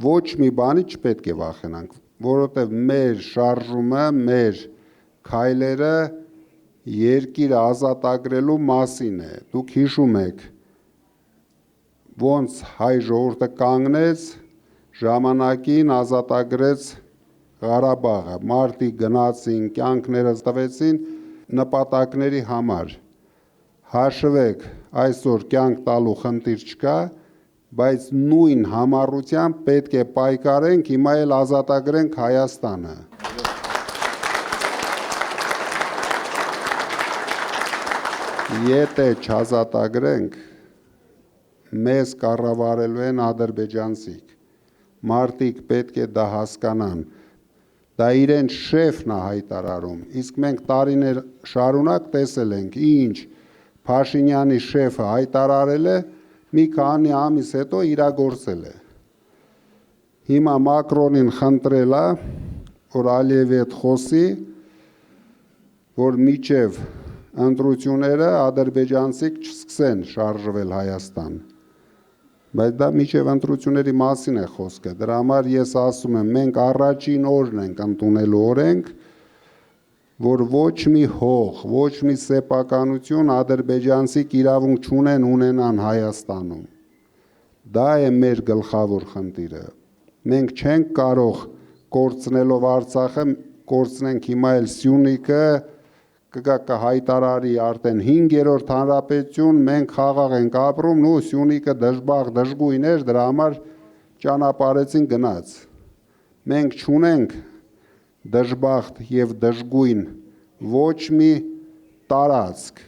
ոչ մի բանի չպետք է վախենանք, որովհետև մեր շարժումը, մեր քայլերը երկիրը ազատագրելու մասին է։ Դուք հիշում եք, ոնց հայ ժողովուրդը կանգնեց, ժամանակին ազատագրեց Ղարաբաղը, մարդիկ գնացին, կյանքները տվեցին նպատակների համար։ Հաշվեք, այսօր կյանք տալու խնդիր չկա, բայց նույն համառությամբ պետք է պայքարենք, հիմա էլ ազատագրենք Հայաստանը։ Եթե չազատագրենք, մեզ կառավարելու են ադրբեջանցիք։ Մարդիկ պետք է դա հասկանան։ Դա իրեն շեֆն է հայտարարում, իսկ մենք տարիներ շարունակ տեսել ենք, ինչ Փաշինյանի շեֆը հայտարարել է, մի քանի ամիս հետո իրագործել է։ Հիմա Մակրոնին խնդրել է, որ Ալիևի հետ խոսի, որ մինչև ընտրությունները ադրբեջանցիք չսկսեն շարժվել Հայաստան։ Բայց դա մինչև ընտրությունների մասին է խոսքը, դրա համար ես ասում եմ, մենք առաջին օրն ենք ընդունելու օրենք, որ ոչ մի հող, ոչ մի սեփականություն ադրբեջանցիք իրավունք չունեն ունենան Հայաստանում։ Դա է մեր գլխավոր խնդիրը։ Մենք չենք կարող կորցնելով Արցախը, կորցնենք հիմա էլ Սյունիքը, կհայտարարի արդեն 5-րդ հանրապետություն, մենք խաղաղ ենք ապրում, ու Սյունիքը դժբախտ դժգույն էր, դրա համար ճանապարհեցին գնաց։ Մենք չունենք դժբախտ եւ դժգույն ոչ մի տարածք,